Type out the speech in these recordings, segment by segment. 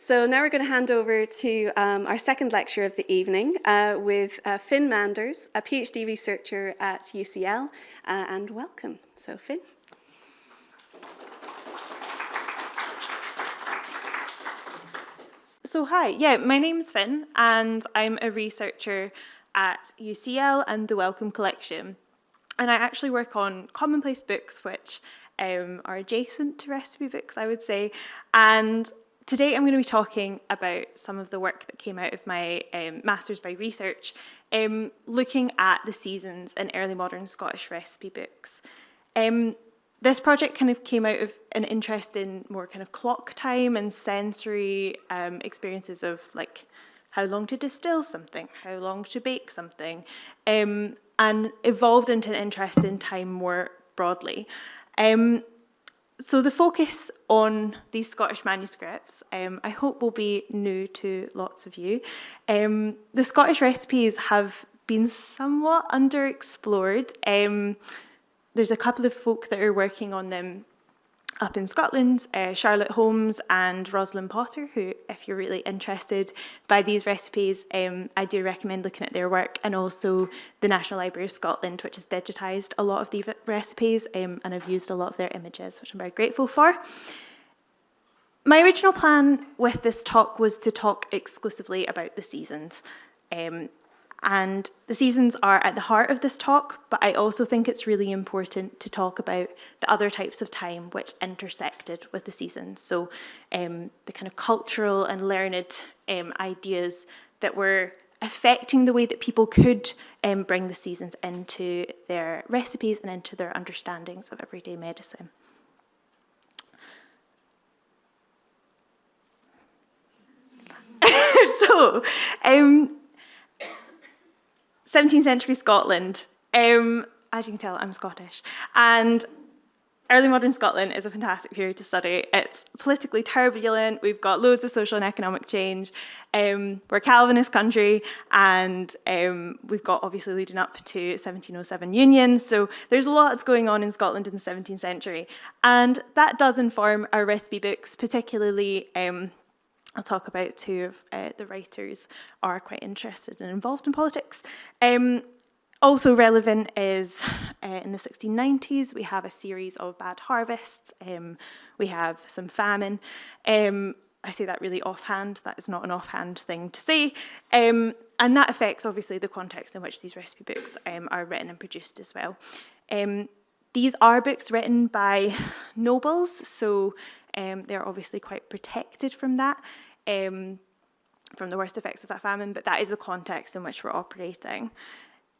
So now we're going to hand over to our second lecture of the evening with Finn Manders, a PhD researcher at UCL and Wellcome. So Finn. So hi, my name's Finn and I'm a researcher at UCL and the Wellcome collection. And I actually work on commonplace books which are adjacent to recipe books, I would say. And today I'm going to be talking about some of the work that came out of my Masters by Research, looking at the seasons in early modern Scottish recipe books. This project kind of came out of an interest in more kind of clock time and sensory experiences of like how long to distill something, how long to bake something, and evolved into an interest in time more broadly. So the focus on these Scottish manuscripts, I hope will be new to lots of you. The Scottish recipes have been somewhat underexplored. There's a couple of folk that are working on them up in Scotland, Charlotte Holmes and Rosalind Potter, who, if you're really interested by these recipes, I do recommend looking at their work, and also the National Library of Scotland, which has digitised a lot of these recipes, and I've used a lot of their images, which I'm very grateful for. My original plan with this talk was to talk exclusively about the seasons. And the seasons are at the heart of this talk, but I also think it's really important to talk about the other types of time which intersected with the seasons. So the kind of cultural and learned ideas that were affecting the way that people could bring the seasons into their recipes and into their understandings of everyday medicine. So, 17th century Scotland, as you can tell, I'm Scottish, and early modern Scotland is a fantastic period to study. It's politically turbulent, we've got loads of social and economic change, we're a Calvinist country, and we've got obviously leading up to 1707 Union, so there's a lot that's going on in Scotland in the 17th century, and that does inform our recipe books, particularly I'll talk about two of the writers are quite interested and involved in politics. Also relevant is in the 1690s, we have a series of bad harvests, we have some famine. I say that really offhand, that is not an offhand thing to say. And that affects obviously the context in which these recipe books are written and produced as well. These are books written by nobles, so they're obviously quite protected from that, from the worst effects of that famine, but that is the context in which we're operating.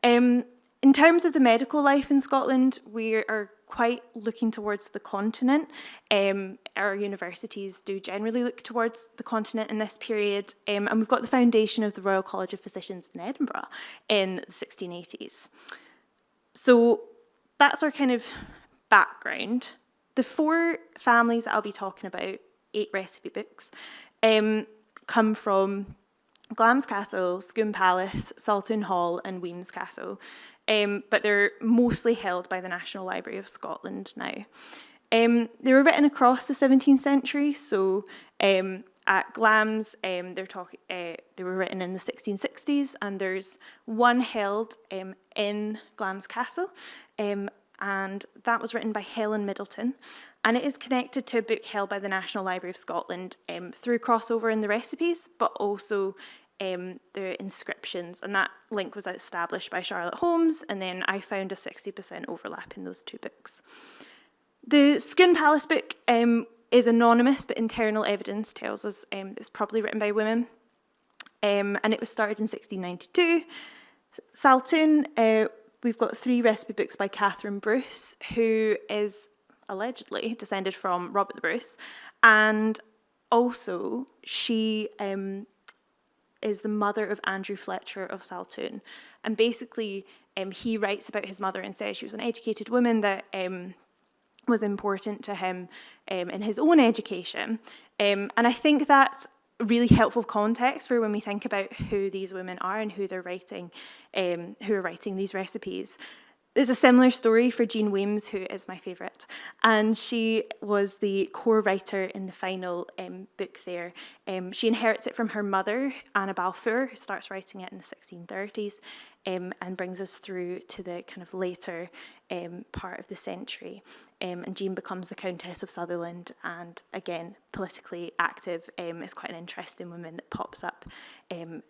In terms of the medical life in Scotland, we are quite looking towards the continent. Our universities do generally look towards the continent in this period, and we've got the foundation of the Royal College of Physicians in Edinburgh in the 1680s. So that's our kind of background. The four families that I'll be talking about, 8 recipe books, come from Glamis Castle, Scone Palace, Saltoun Hall and Wemyss Castle, but they're mostly held by the National Library of Scotland now. They were written across the 17th century, so at Glamis, they were written in the 1660s, and there's one held in Glamis Castle, and that was written by Helen Middleton, and it is connected to a book held by the National Library of Scotland through crossover in the recipes, but also the inscriptions, and that link was established by Charlotte Holmes, and then I found a 60% overlap in those two books. The Scone Palace book is anonymous, but internal evidence tells us it's probably written by women, and it was started in 1692. Saltoun, we've got 3 recipe books by Catherine Bruce, who is allegedly descended from Robert the Bruce, and also she is the mother of Andrew Fletcher of Saltoun, and basically he writes about his mother and says she was an educated woman that was important to him in his own education, and I think that's really helpful context for when we think about who these women are and who they're writing, who are writing these recipes. There's a similar story for Jean Weems, who is my favourite, and she was the core writer in the final book there. She inherits it from her mother, Anna Balfour, who starts writing it in the 1630s, and brings us through to the kind of later part of the century. And Jean becomes the Countess of Sutherland, and again, politically active, is quite an interesting woman that pops up in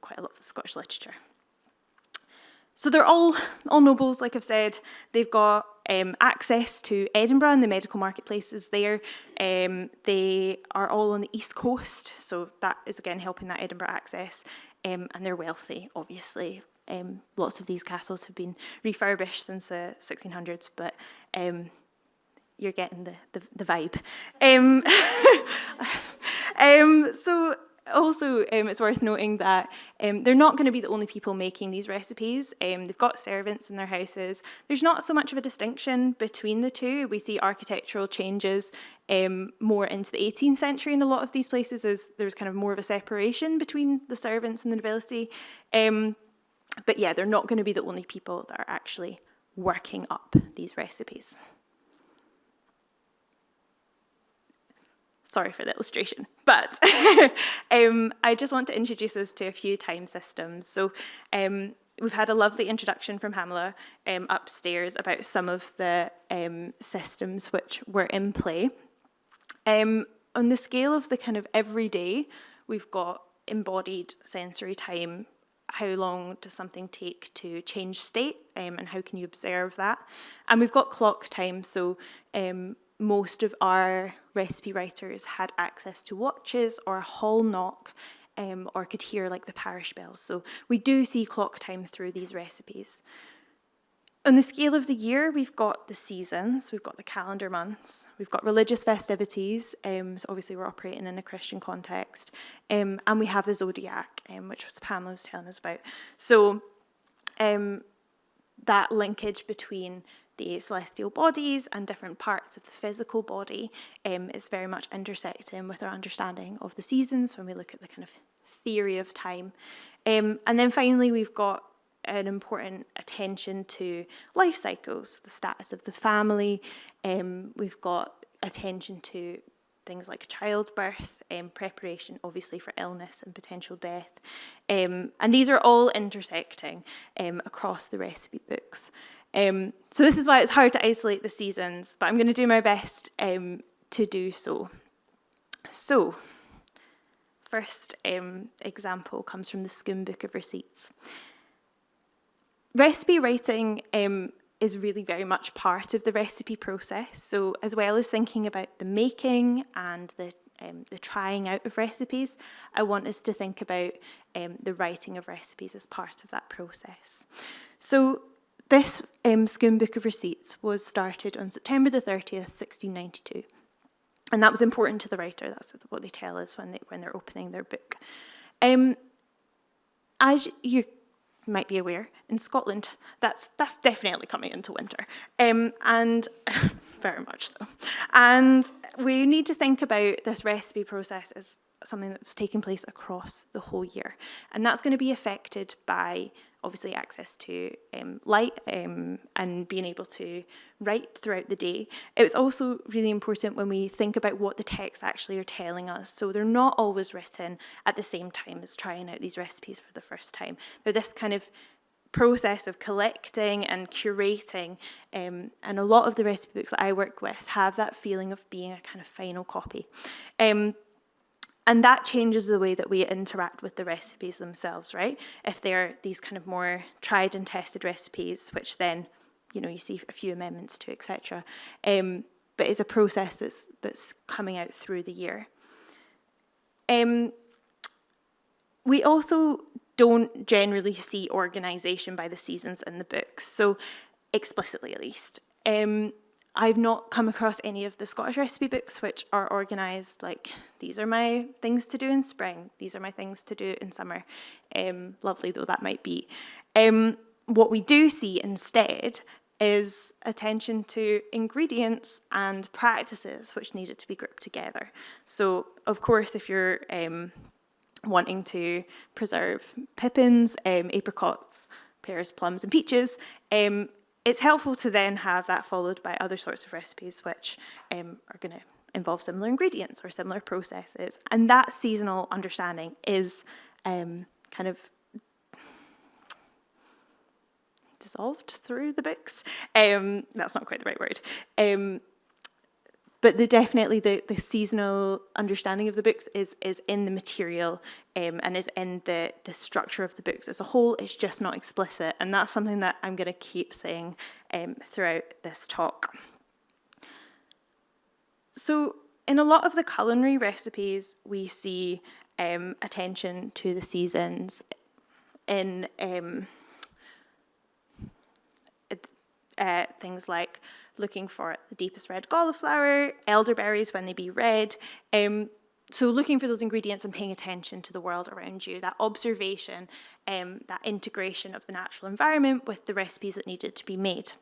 quite a lot of the Scottish literature. So they're all nobles, like I've said. They've got access to Edinburgh and the medical marketplaces there. They are all on the East Coast, so that is again helping that Edinburgh access. And they're wealthy, obviously. Lots of these castles have been refurbished since the 1600s, but you're getting the vibe. So also, it's worth noting that they're not going to be the only people making these recipes. They've got servants in their houses. There's not so much of a distinction between the two. We see architectural changes more into the 18th century in a lot of these places, as there's kind of more of a separation between the servants and the nobility. But yeah, they're not going to be the only people that are actually working up these recipes. Sorry for the illustration, but I just want to introduce us to a few time systems. So we've had a lovely introduction from Hamla upstairs about some of the systems which were in play. On the scale of the kind of everyday, we've got embodied sensory time. How long does something take to change state, and how can you observe that? And we've got clock time, so most of our recipe writers had access to watches or a hall knock, or could hear like the parish bells. So we do see clock time through these recipes. On the scale of the year, we've got the seasons, we've got the calendar months, we've got religious festivities, so obviously we're operating in a Christian context, and we have the zodiac, which was Pamela was telling us about. So that linkage between the celestial bodies and different parts of the physical body is very much intersecting with our understanding of the seasons when we look at the kind of theory of time. And then finally, we've got an important attention to life cycles, the status of the family. We've got attention to things like childbirth, preparation obviously for illness and potential death. And these are all intersecting across the recipe books. So this is why it's hard to isolate the seasons, but I'm going to do my best to do so. So, first example comes from the Scone Book of Receipts. Recipe writing is really very much part of the recipe process. So as well as thinking about the making and the trying out of recipes, I want us to think about the writing of recipes as part of that process. So this Scone Book of Receipts was started on September the 30th, 1692. And that was important to the writer. That's what they tell us when they're opening their book. As you might be aware, in Scotland, that's definitely coming into winter, and very much so. And we need to think about this recipe process as something that's taking place across the whole year, and that's going to be affected by obviously access to light and being able to write throughout the day. It was also really important when we think about what the texts actually are telling us. So they're not always written at the same time as trying out these recipes for the first time. They're this kind of process of collecting and curating, and a lot of the recipe books that I work with have that feeling of being a kind of final copy. And that changes the way that we interact with the recipes themselves, right? If they're these kind of more tried and tested recipes, which then, you see a few amendments to, etc. But it's a process that's coming out through the year. We also don't generally see organisation by the seasons in the books, so explicitly at least. I've not come across any of the Scottish recipe books which are organised like, these are my things to do in spring, these are my things to do in summer, lovely though that might be. What we do see instead is attention to ingredients and practices which needed to be grouped together. So, of course, if you're wanting to preserve pippins, apricots, pears, plums and peaches, it's helpful to then have that followed by other sorts of recipes which are going to involve similar ingredients or similar processes. And that seasonal understanding is kind of dissolved through the books. That's not quite the right word. But definitely the seasonal understanding of the books is in the material and is in the structure of the books as a whole. It's just not explicit. And that's something that I'm going to keep saying throughout this talk. So in a lot of the culinary recipes, we see attention to the seasons in things like looking for the deepest red cauliflower, elderberries when they be red. So looking for those ingredients and paying attention to the world around you, that observation, that integration of the natural environment with the recipes that needed to be made.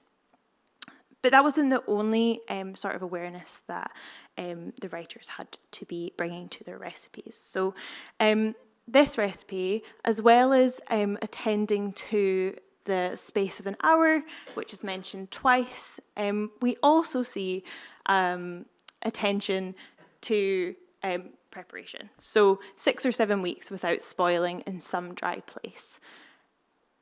But that wasn't the only sort of awareness that the writers had to be bringing to their recipes. So this recipe, as well as attending to the space of an hour, which is mentioned twice, we also see attention to preparation. So 6 or 7 weeks without spoiling in some dry place.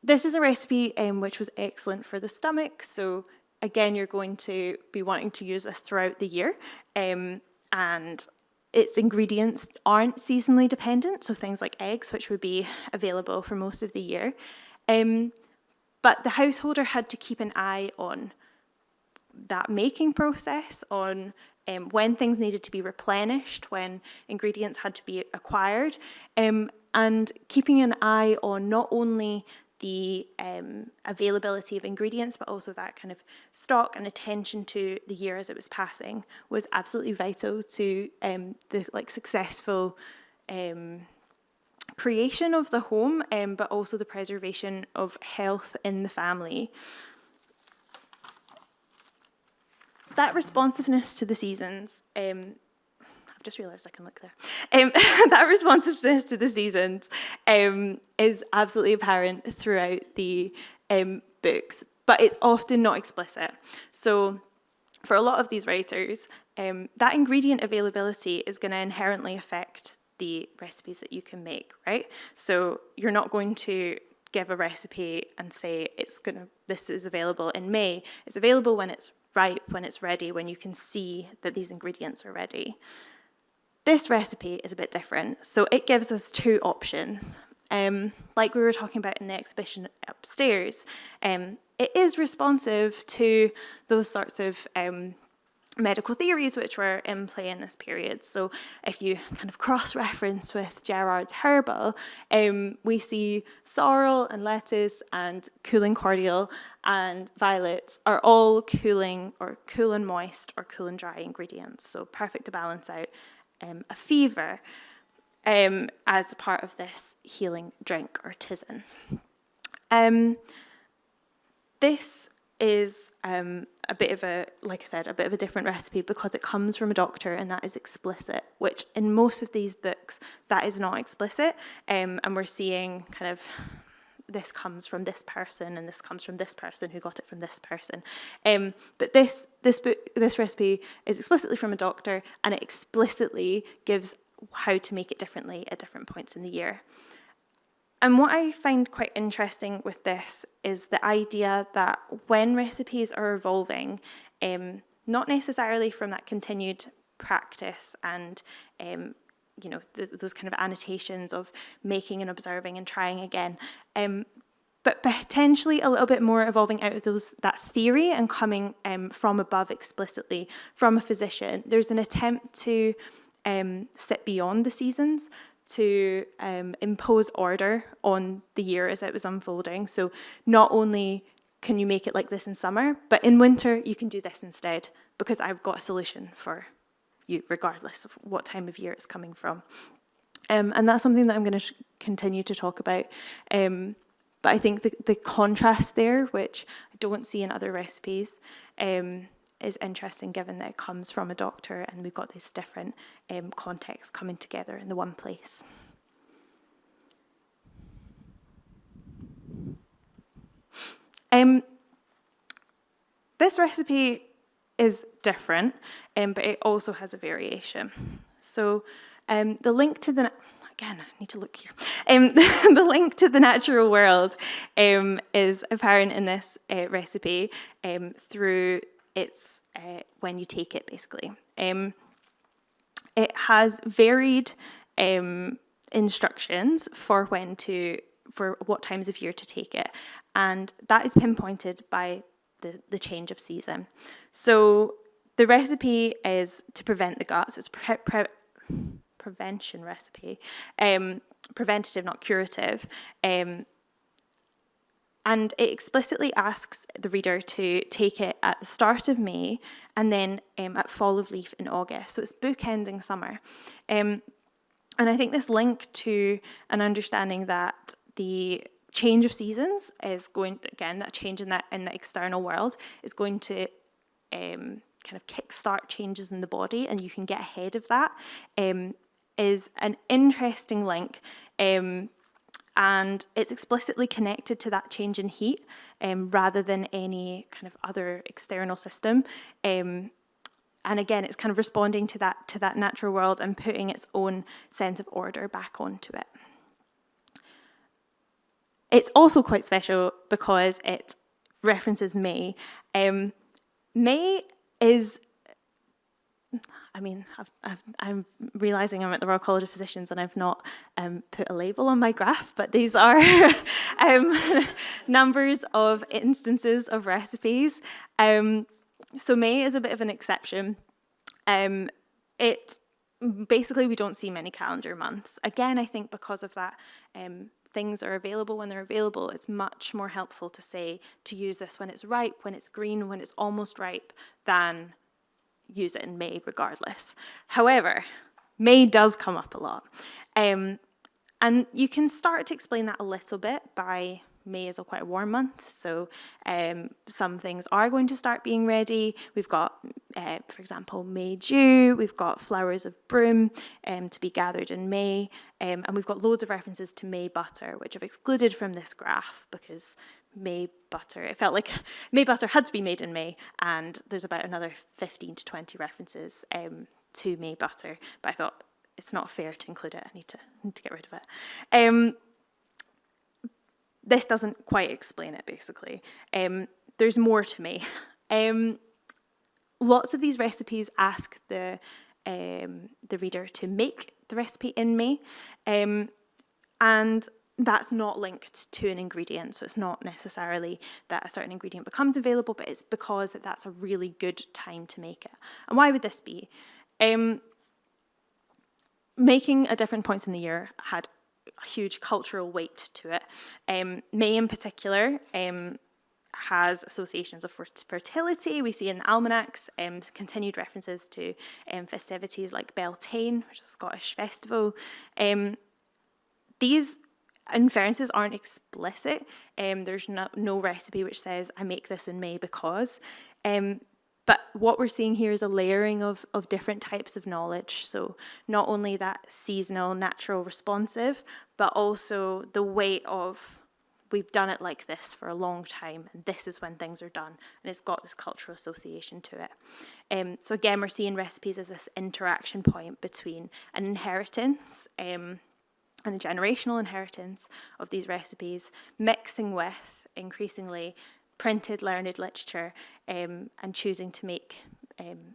This is a recipe which was excellent for the stomach. So again, you're going to be wanting to use this throughout the year. And its ingredients aren't seasonally dependent. So things like eggs, which would be available for most of the year. But the householder had to keep an eye on that making process, on when things needed to be replenished, when ingredients had to be acquired, and keeping an eye on not only the availability of ingredients, but also that kind of stock and attention to the year as it was passing was absolutely vital to the successful creation of the home, but also the preservation of health in the family. That responsiveness to the seasons, I've just realised I can look there. That responsiveness to the seasons is absolutely apparent throughout the books, but it's often not explicit. So for a lot of these writers, that ingredient availability is going to inherently affect the recipes that you can make, right? So you're not going to give a recipe and say this is available in May. It's available when it's ripe, when it's ready, when you can see that these ingredients are ready. This recipe is a bit different. So it gives us 2 options. Like we were talking about in the exhibition upstairs, it is responsive to those sorts of medical theories which were in play in this period. So if you kind of cross-reference with Gerard's Herbal, we see sorrel and lettuce and cooling cordial and violets are all cooling or cool and moist or cool and dry ingredients. So perfect to balance out a fever as part of this healing drink or tisane. This is a bit of a, like I said, a bit of a different recipe because it comes from a doctor and that is explicit, which in most of these books, that is not explicit. And we're seeing kind of, this comes from this person and this comes from this person who got it from this person. But this recipe is explicitly from a doctor and it explicitly gives how to make it differently at different points in the year. And what I find quite interesting with this is the idea that when recipes are evolving, not necessarily from that continued practice and those kind of annotations of making and observing and trying again, but potentially a little bit more evolving out of that theory and coming from above explicitly from a physician. There's an attempt to sit beyond the seasons, to impose order on the year as it was unfolding. So not only can you make it like this in summer, but in winter you can do this instead because I've got a solution for you regardless of what time of year it's coming from. And that's something that I'm going to continue to talk about. But I think the contrast there, which I don't see in other recipes, is interesting given that it comes from a doctor and we've got this different context coming together in the one place. This recipe is different, but it also has a variation. So the link to the, again, I need to look here. The link to the natural world is apparent in this recipe through its, when you take it, basically. It has varied instructions for what times of year to take it, and that is pinpointed by the change of season. So the recipe is to prevent the gut, so it's prevention recipe, preventative, not curative, and it explicitly asks the reader to take it at the start of May and then at fall of leaf in August. So it's bookending summer. And I think this link to an understanding that the change of seasons is going to, again, that change in the external world is going to kind of kickstart changes in the body, and you can get ahead of that, is an interesting link. And it's explicitly connected to that change in heat rather than any kind of other external system. And again, it's kind of responding to that natural world and putting its own sense of order back onto it. It's also quite special because it references May. May is, I mean, I'm realising I'm at the Royal College of Physicians and I've not put a label on my graph, but these are numbers of instances of recipes. So May is a bit of an exception. Basically, we don't see many calendar months. Again, I think because of that, things are available when they're available. It's much more helpful to say to use this when it's ripe, when it's green, when it's almost ripe, than use it in May regardless. However, May does come up a lot. And you can start to explain that a little bit by May is quite a warm month, so some things are going to start being ready. We've got, for example, May dew, we've got flowers of broom to be gathered in May, and we've got loads of references to May butter, which I've excluded from this graph because May butter, it felt like May butter had to be made in May, and there's about another 15 to 20 references to May butter, but I thought it's not fair to include it. I need to get rid of it. This doesn't quite explain it, basically. There's more to May. Lots of these recipes ask the reader to make the recipe in May, and that's not linked to an ingredient, so it's not necessarily that a certain ingredient becomes available, but it's because that's a really good time to make it. And why would this be? Making at different points in the year had a huge cultural weight to it. May in particular has associations of fertility. We see in the almanacs continued references to festivities like Beltane, which is a Scottish festival. These inferences aren't explicit. There's no recipe which says, I make this in May because. But what we're seeing here is a layering of different types of knowledge. So not only that seasonal, natural, responsive, but also the weight of we've done it like this for a long time, and this is when things are done, and it's got this cultural association to it. So again, we're seeing recipes as this interaction point between an inheritance and a generational inheritance of these recipes, mixing with, increasingly, printed learned literature and choosing to make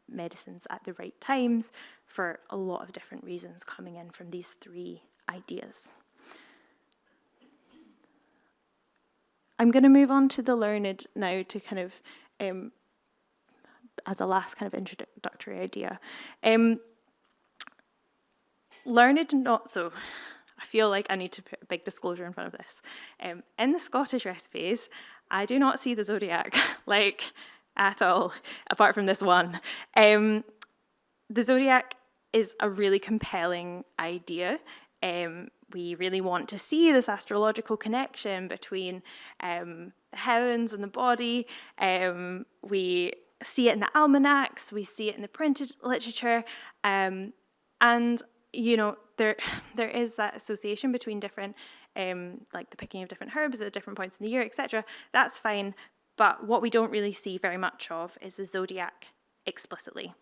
medicines at the right times for a lot of different reasons coming in from these three ideas. I'm going to move on to the learned now to kind of, as a last kind of introductory idea. Learned not so. I feel like I need to put a big disclosure in front of this. In the Scottish recipes, I do not see the zodiac, like, at all, apart from this one. The zodiac is a really compelling idea. We really want to see this astrological connection between the heavens and the body. We see it in the almanacs, we see it in the printed literature, and you know, there is that association between different, like the picking of different herbs at different points in the year, etc. That's fine, but what we don't really see very much of is the zodiac explicitly.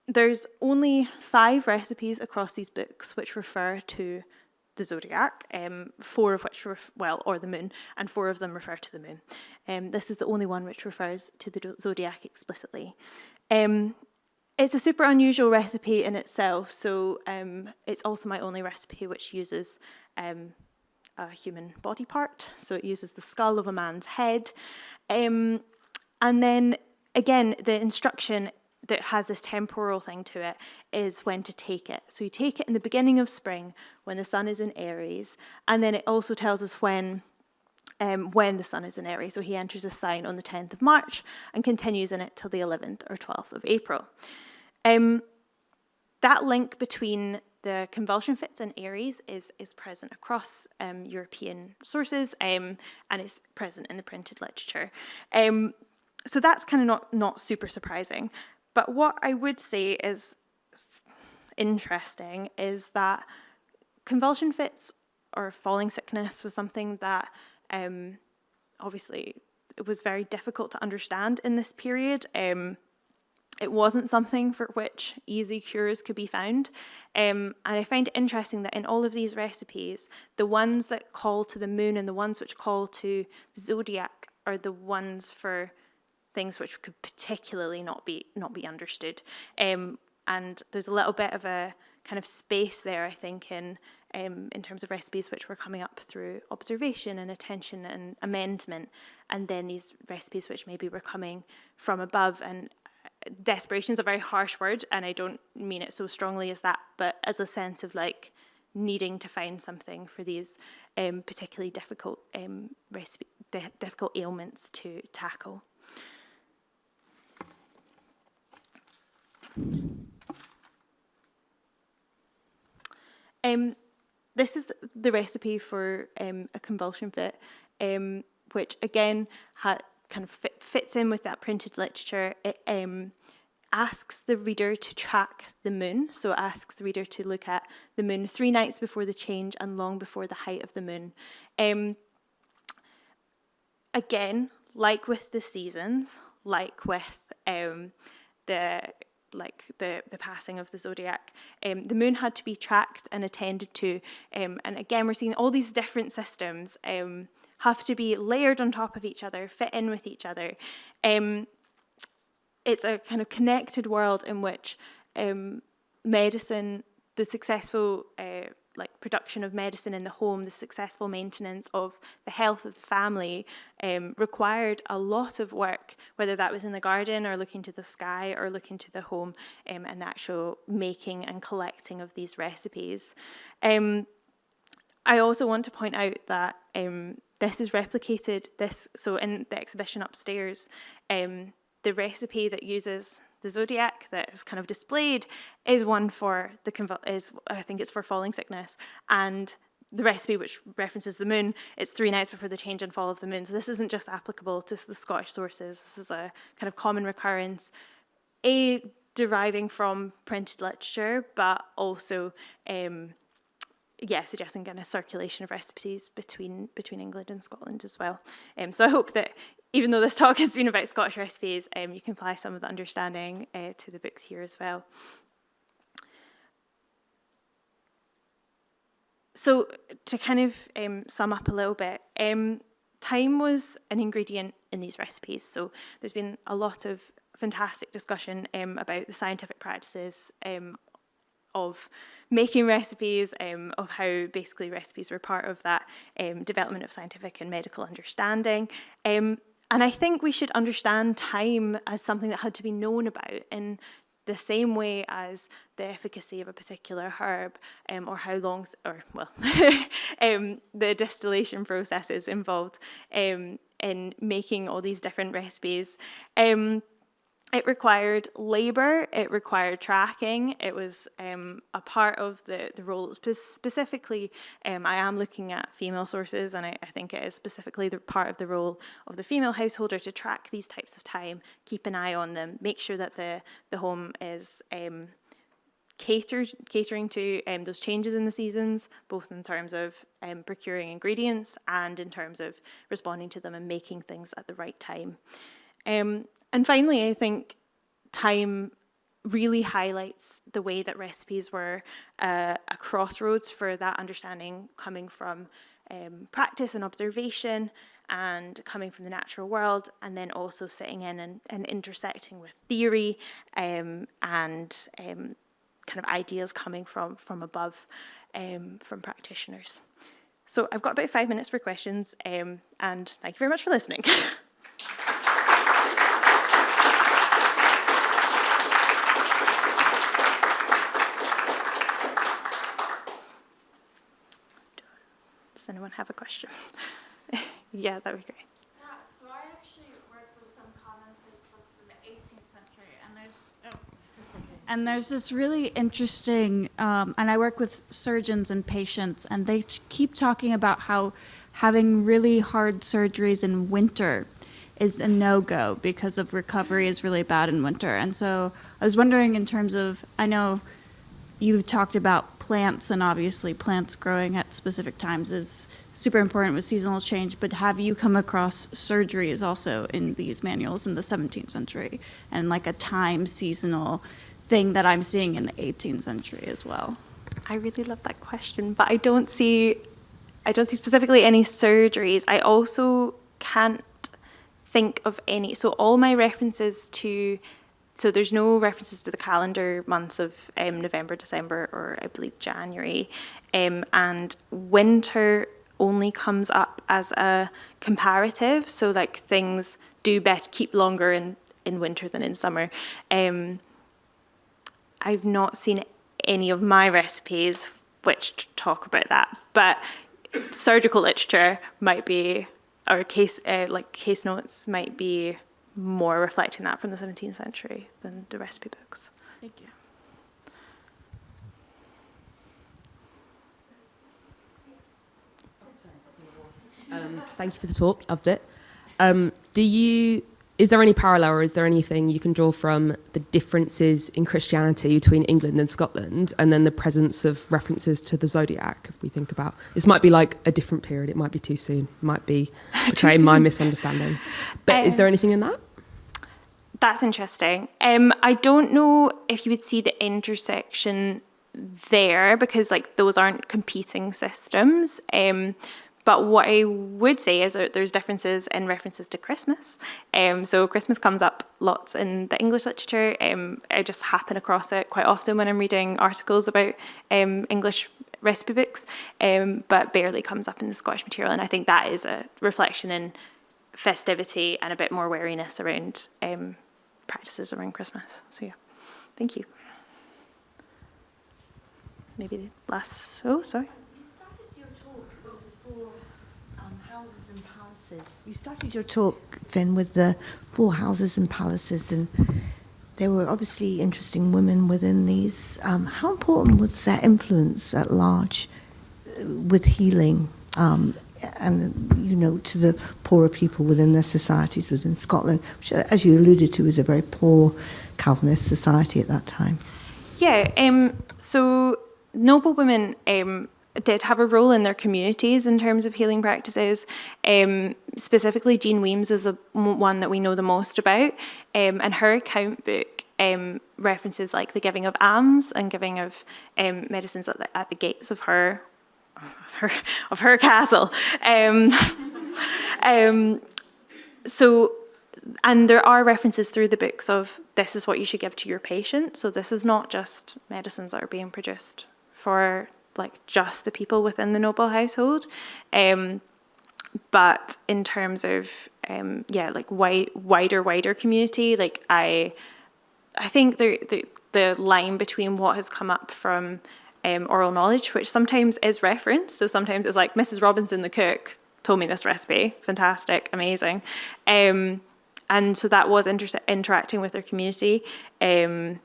There's only 5 recipes across these books which refer to the zodiac, 4 of which, or the moon, and 4 of them refer to the moon. This is the only one which refers to the zodiac explicitly. It's a super unusual recipe in itself, so it's also my only recipe which uses a human body part. So it uses the skull of a man's head. And then, again, the instruction that has this temporal thing to it is when to take it. So you take it in the beginning of spring when the sun is in Aries, and then it also tells us when the sun is in Aries. So he enters a sign on the 10th of March and continues in it till the 11th or 12th of April. That link between the convulsion fits and Aries is present across European sources, and it's present in the printed literature. So that's kind of not super surprising. But what I would say is interesting is that convulsion fits or falling sickness was something that obviously it was very difficult to understand in this period. It wasn't something for which easy cures could be found. And I find it interesting that in all of these recipes, the ones that call to the moon and the ones which call to zodiac are the ones for things which could particularly not be understood. And there's a little bit of a kind of space there, I think, in terms of recipes which were coming up through observation and attention and amendment, and then these recipes which maybe were coming from above. And desperation is a very harsh word, and I don't mean it so strongly as that, but as a sense of like needing to find something for these particularly difficult difficult ailments to tackle. This is the recipe for a convulsion fit, which again kind of fits in with that printed literature. It asks the reader to track the moon, so it asks the reader to look at the moon 3 nights before the change and long before the height of the moon. Again, like with the seasons, like with the passing of the zodiac, the moon had to be tracked and attended to, and again we're seeing all these different systems have to be layered on top of each other, fit in with each other. It's a kind of connected world in which medicine, the successful production of medicine in the home, the successful maintenance of the health of the family required a lot of work, whether that was in the garden or looking to the sky or looking to the home, and the actual making and collecting of these recipes. I also want to point out that this is replicated, so in the exhibition upstairs, the recipe that uses the zodiac that is kind of displayed is one for I think it's for falling sickness, and the recipe which references the moon, it's 3 nights before the change and fall of the moon. So this isn't just applicable to the Scottish sources. This is a kind of common recurrence, deriving from printed literature, but also suggesting kind of circulation of recipes between England and Scotland as well. So I hope that even though this talk has been about Scottish recipes, you can apply some of the understanding to the books here as well. So to kind of sum up a little bit, time was an ingredient in these recipes. So there's been a lot of fantastic discussion about the scientific practices of making recipes, of how basically recipes were part of that development of scientific and medical understanding. And I think we should understand time as something that had to be known about in the same way as the efficacy of a particular herb, or how long, the distillation processes involved in making all these different recipes. It required labour, it required tracking, it was a part of the role. Specifically, I am looking at female sources, and I think it is specifically the part of the role of the female householder to track these types of time, keep an eye on them, make sure that the home is catering to those changes in the seasons, both in terms of procuring ingredients and in terms of responding to them and making things at the right time. And finally, I think time really highlights the way that recipes were a crossroads for that understanding, coming from practice and observation and coming from the natural world, and then also sitting in and intersecting with theory and kind of ideas coming from above, from practitioners. So I've got about 5 minutes for questions, and thank you very much for listening. Does anyone have a question? Yeah, that would be great. Yeah, so I actually work with some commonplace books in the 18th century, and there's this really interesting, and I work with surgeons and patients, and they keep talking about how having really hard surgeries in winter is a no-go because of recovery is really bad in winter. And so I was wondering, in terms of, I know you talked about plants, and obviously plants growing at specific times is super important with seasonal change, but have you come across surgeries also in these manuals in the 17th century, and like a time seasonal thing that I'm seeing in the 18th century as well? I really love that question, but I don't see specifically any surgeries. I also can't think of any. So all my references to, so there's no references to the calendar months of November, December, or I believe January, and winter only comes up as a comparative. So like things do keep longer in winter than in summer. I've not seen any of my recipes which talk about that, but surgical literature might be, or case notes might be more reflecting that from the 17th century than the recipe books. Thank you. Thank you for the talk, loved it. Is there any parallel, or is there anything you can draw from the differences in Christianity between England and Scotland, and then the presence of references to the zodiac? If we think about, this might be like a different period, it might be too soon, it might be betraying my misunderstanding. But is there anything in that? That's interesting. I don't know if you would see the intersection there, because like those aren't competing systems. But what I would say is that there's differences in references to Christmas. So Christmas comes up lots in the English literature. I just happen across it quite often when I'm reading articles about English recipe books, but barely comes up in the Scottish material. And I think that is a reflection in festivity and a bit more wariness around practices around Christmas. So yeah, thank you. Maybe the last, oh, sorry. Houses and palaces. You started your talk, Finn, with the 4 houses and palaces, and there were obviously interesting women within these. How important was their influence at large with healing, and to the poorer people within their societies within Scotland, which, as you alluded to, was a very poor Calvinist society at that time? Yeah. So noblewomen did have a role in their communities in terms of healing practices. Specifically, Jean Weems is the one that we know the most about, and her account book references like the giving of alms and giving of medicines at the gates of her castle. So, and there are references through the books of this is what you should give to your patient. So this is not just medicines that are being produced for like just the people within the noble household, but in terms of like wider community, like I think the line between what has come up from oral knowledge, which sometimes is referenced, so sometimes it's like Mrs. Robinson the cook told me this recipe, fantastic, amazing, and so that was interacting with their community, but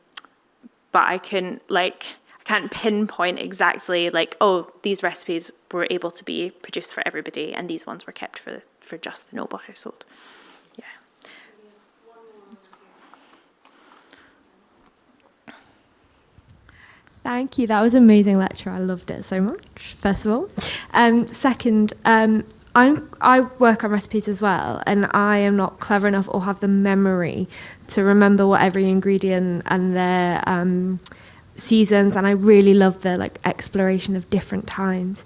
I can't pinpoint exactly like, oh, these recipes were able to be produced for everybody and these ones were kept for just the noble household. Yeah. Thank you. That was an amazing lecture. I loved it so much, first of all. Second, I work on recipes as well, and I am not clever enough or have the memory to remember what every ingredient and their seasons, and I really love the exploration of different times.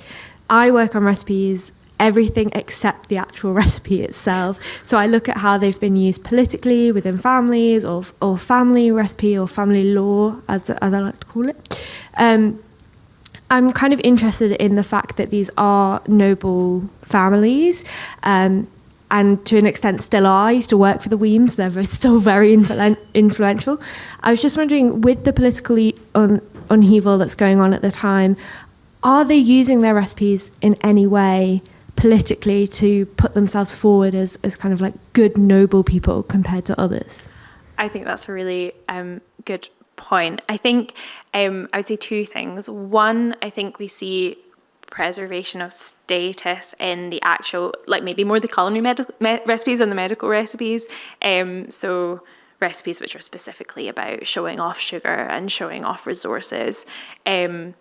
I work on recipes, everything except the actual recipe itself. So I look at how they've been used politically within families, or family recipe, or family law, as I like to call it. I'm kind of interested in the fact that these are noble families, and to an extent still are. I used to work for the Weems, they're still very influential. I was just wondering, with the political upheaval that's going on at the time, are they using their recipes in any way politically to put themselves forward as kind of good, noble people compared to others? I think that's a really good point. I think I would say two things. One, I think we see preservation of status in the actual, maybe more the culinary recipes than the medical recipes. So recipes which are specifically about showing off sugar and showing off resources, and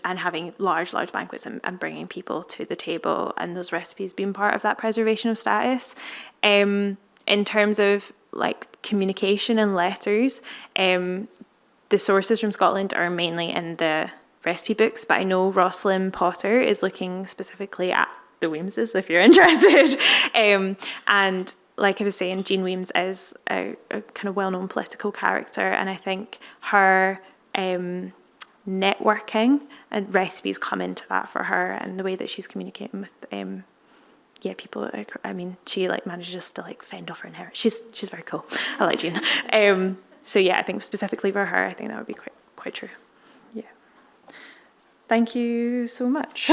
having large banquets and bringing people to the table, and those recipes being part of that preservation of status. In terms of communication and letters, the sources from Scotland are mainly in the recipe books, but I know Rosalind Potter is looking specifically at the Weemses, if you're interested. And like I was saying, Jean Weems is a kind of well-known political character, and I think her networking and recipes come into that for her, and the way that she's communicating with people. I mean, she manages to fend off her inheritance. She's very cool. I like Jean. So yeah, I think specifically for her, I think that would be quite true. Yeah. Thank you so much.